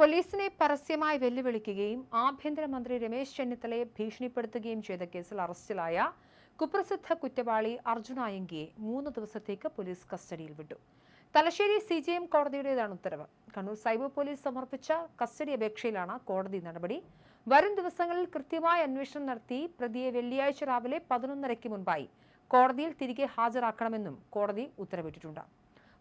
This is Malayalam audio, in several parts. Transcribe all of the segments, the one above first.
പോലീസിനെ പരസ്യമായി വെല്ലുവിളിക്കുകയും ആഭ്യന്തരമന്ത്രി രമേശ് ചെന്നിത്തലയെ ഭീഷണിപ്പെടുത്തുകയും ചെയ്ത കേസിൽ അറസ്റ്റിലായ കുപ്രസിദ്ധ കുറ്റവാളി അർജുൻ ആയങ്കിയെ 3 ദിവസത്തേക്ക് പോലീസ് കസ്റ്റഡിയിൽ വിട്ടു. തലശ്ശേരി CJM കോടതിയുടേതാണ് ഉത്തരവ്. കണ്ണൂർ സൈബർ പോലീസ് സമർപ്പിച്ച കസ്റ്റഡി അപേക്ഷയിലാണ് കോടതി നടപടി. വരും ദിവസങ്ങളിൽ കൃത്യമായ അന്വേഷണം നടത്തി പ്രതിയെ വെള്ളിയാഴ്ച രാവിലെ 11:30-ക്ക് മുൻപായി കോടതിയിൽ തിരികെ ഹാജരാക്കണമെന്നും കോടതി ഉത്തരവിട്ടിട്ടുണ്ട്.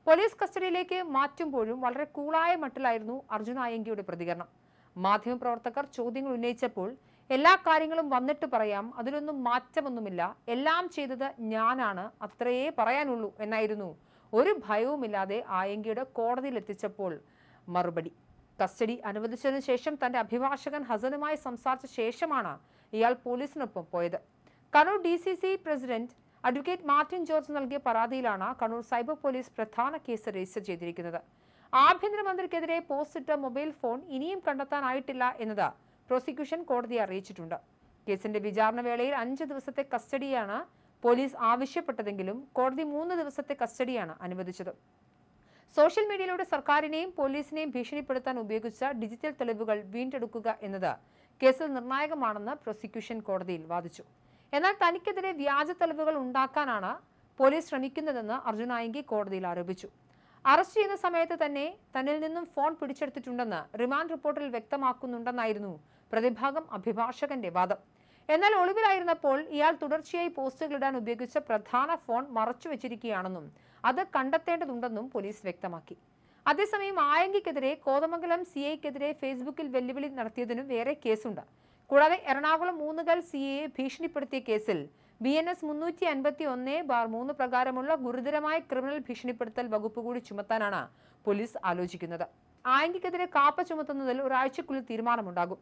പോലീസ് കസ്റ്റഡിയിലേക്ക് മാറ്റുമ്പോഴും വളരെ കൂളായ മട്ടിലായിരുന്നു അർജുൻ ആയങ്കിയുടെ പ്രതികരണം. മാധ്യമപ്രവർത്തകർ ചോദ്യങ്ങൾ ഉന്നയിച്ചപ്പോൾ എല്ലാ കാര്യങ്ങളും വന്നിട്ട് പറയാം, അതിലൊന്നും മാറ്റമൊന്നുമില്ല, എല്ലാം ചെയ്തത് ഞാനാണ്, അത്രയേ പറയാനുള്ളൂ എന്നായിരുന്നു ഒരു ഭയവുമില്ലാതെ ആയങ്കിയുടെ കോടതിയിൽ എത്തിച്ചപ്പോൾ മറുപടി. കസ്റ്റഡി അനുവദിച്ചതിനു ശേഷം തന്റെ അഭിഭാഷകൻ ഹസനുമായി സംസാരിച്ച ശേഷമാണ് ഇയാൾ പോലീസിനൊപ്പം പോയത്. Kannur DCC president advocate Martin George നൽകിയ പരാതിയിലാണ് കണ്ണൂർ സൈബർ പോലീസ് പ്രധാന കേസ് രജിസ്റ്റർ ചെയ്തിരിക്കുന്നത്. ആഭ്യന്തരമന്ത്രിക്കെതിരെ പോസ്റ്റിട്ട മൊബൈൽ ഫോൺ ഇനിയും കണ്ടെത്താനായിട്ടില്ല എന്നത് പ്രോസിക്യൂഷൻ കോടതിയെ അറിയിച്ചിട്ടുണ്ട്. കേസിന്റെ വിചാരണ വേളയിൽ 5 ദിവസത്തെ കസ്റ്റഡിയാണ് പോലീസ് ആവശ്യപ്പെട്ടതെങ്കിലും കോടതി 3 ദിവസത്തെ കസ്റ്റഡിയാണ് അനുവദിച്ചത്. സോഷ്യൽ മീഡിയയിലൂടെ സർക്കാരിനെയും പോലീസിനെയും ഭീഷണിപ്പെടുത്താൻ ഉപയോഗിച്ച ഡിജിറ്റൽ തെളിവുകൾ വീണ്ടെടുക്കുക എന്നത് കേസിൽ നിർണായകമാണെന്ന് പ്രോസിക്യൂഷൻ കോടതിയിൽ വാദിച്ചു. എന്നാൽ തനിക്കെതിരെ വ്യാജ തെളിവുകൾ ഉണ്ടാക്കാനാണ് പോലീസ് ശ്രമിക്കുന്നതെന്ന് അർജുൻ ആയങ്കി കോടതിയിൽ ആരോപിച്ചു. അറസ്റ്റ് ചെയ്യുന്ന സമയത്ത് തന്നെ തന്നിൽ നിന്നും ഫോൺ പിടിച്ചെടുത്തിട്ടുണ്ടെന്ന് റിമാൻഡ് റിപ്പോർട്ടിൽ വ്യക്തമാക്കുന്നുണ്ടെന്നായിരുന്നു പ്രതിഭാഗം അഭിഭാഷകന്റെ വാദം. എന്നാൽ ഒളിവിലായിരുന്നപ്പോൾ ഇയാൾ തുടർച്ചയായി പോസ്റ്റുകളിടാൻ ഉപയോഗിച്ച പ്രധാന ഫോൺ മറച്ചുവെച്ചിരിക്കുകയാണെന്നും അത് കണ്ടെത്തേണ്ടതുണ്ടെന്നും പോലീസ് വ്യക്തമാക്കി. അതേസമയം ആയങ്കിക്കെതിരെ കോതമംഗലം CIക്കെതിരെ ഫേസ്ബുക്കിൽ വെല്ലുവിളി നടത്തിയതിനും വേറെ കേസുണ്ട്. കൂടാതെ എറണാകുളം 3 CAയെ ഭീഷണിപ്പെടുത്തിയ കേസിൽ BNS 351/3 പ്രകാരമുള്ള ഗുരുതരമായ ക്രിമിനൽ ഭീഷണിപ്പെടുത്തൽ വകുപ്പ് കൂടി ചുമത്താനാണ് പോലീസ് ആലോചിക്കുന്നത്. ആയങ്കിക്കെതിരെ കാപ്പ ചുമത്തുന്നതിൽ ഒരാഴ്ചക്കുള്ളിൽ തീരുമാനമുണ്ടാകും.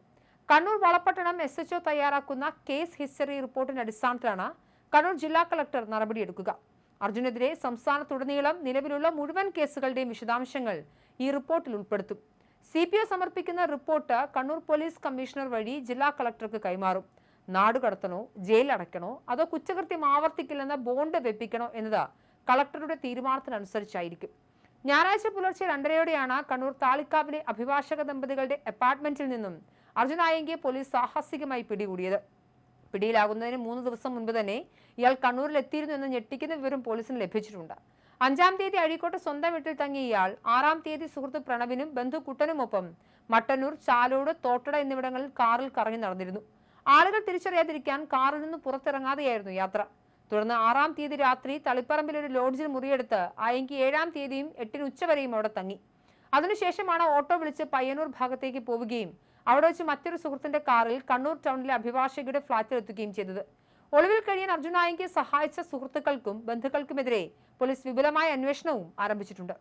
കണ്ണൂർ വളപട്ടണം SHO തയ്യാറാക്കുന്ന കേസ് ഹിസ്റ്ററി റിപ്പോർട്ടിന്റെ അടിസ്ഥാനത്തിലാണ് കണ്ണൂർ ജില്ലാ കളക്ടർ നടപടിയെടുക്കുക. അർജുനെതിരെ സംസ്ഥാനത്തുടനീളം നിലവിലുള്ള മുഴുവൻ കേസുകളുടെയും വിശദാംശങ്ങൾ ഈ റിപ്പോർട്ടിൽ ഉൾപ്പെടുത്തും. CPO സമർപ്പിക്കുന്ന റിപ്പോർട്ട് കണ്ണൂർ പോലീസ് കമ്മീഷണർ വഴി ജില്ലാ കളക്ടർക്ക് കൈമാറും. നാടുകടത്തണോ, ജയിലടയ്ക്കണോ, അതോ കുറ്റകൃത്യം ആവർത്തിക്കില്ലെന്ന ബോണ്ട് വെപ്പിക്കണോ എന്നത് കളക്ടറുടെ തീരുമാനത്തിനനുസരിച്ചായിരിക്കും. ഞായറാഴ്ച പുലർച്ചെ 2:30-യോടെയാണ് കണ്ണൂർ താളിക്കാവിലെ അഭിഭാഷക ദമ്പതികളുടെ അപ്പാർട്ട്മെന്റിൽ നിന്നും അർജുൻ ആയങ്കിയെ പോലീസ് സാഹസികമായി പിടികൂടിയത്. പിടിയിലാകുന്നതിന് 3 ദിവസം മുൻപ് തന്നെ ഇയാൾ കണ്ണൂരിൽ എത്തിയിരുന്നു എന്ന ഞെട്ടിക്കുന്ന വിവരം പോലീസിന് ലഭിച്ചിട്ടുണ്ട്. 5-ാം തീയതി അഴീക്കോട്ട് സ്വന്തം വീട്ടിൽ തങ്ങിയ ഇയാൾ 6-ാം തീയതി സുഹൃത്ത് പ്രണവിനും ബന്ധു കുട്ടനുമൊപ്പം മട്ടന്നൂർ, ചാലോട്, തോട്ടട എന്നിവിടങ്ങളിൽ കാറിൽ കറങ്ങി നടന്നിരുന്നു. ആളുകൾ തിരിച്ചറിയാതിരിക്കാൻ കാറിൽ നിന്ന് പുറത്തിറങ്ങാതെയായിരുന്നു യാത്ര. തുടർന്ന് 6-ാം തീയതി രാത്രി തളിപ്പറമ്പിൽ ഒരു ലോഡ്ജിൽ മുറിയെടുത്ത് ആയങ്കി 7-ാം തീയതിയും 8-ന് ഉച്ചവരെയും അവിടെ തങ്ങി. അതിനുശേഷമാണ് ഓട്ടോ വിളിച്ച് പയ്യന്നൂർ ഭാഗത്തേക്ക് പോവുകയും അവിടെ വെച്ച് മറ്റൊരു സുഹൃത്തിന്റെ കാറിൽ കണ്ണൂർ ടൗണിലെ അഭിഭാഷകയുടെ ഫ്ളാറ്റിൽ എത്തുകയും ചെയ്തത്. ഒളിവിൽ കഴിയാൻ അർജുൻ ആയങ്കിയെ സഹായിച്ച സുഹൃത്തുക്കൾക്കും ബന്ധുക്കൾക്കുമെതിരെ പോലീസ് വിപുലമായ അന്വേഷണവും ആരംഭിച്ചിട്ടുണ്ട്.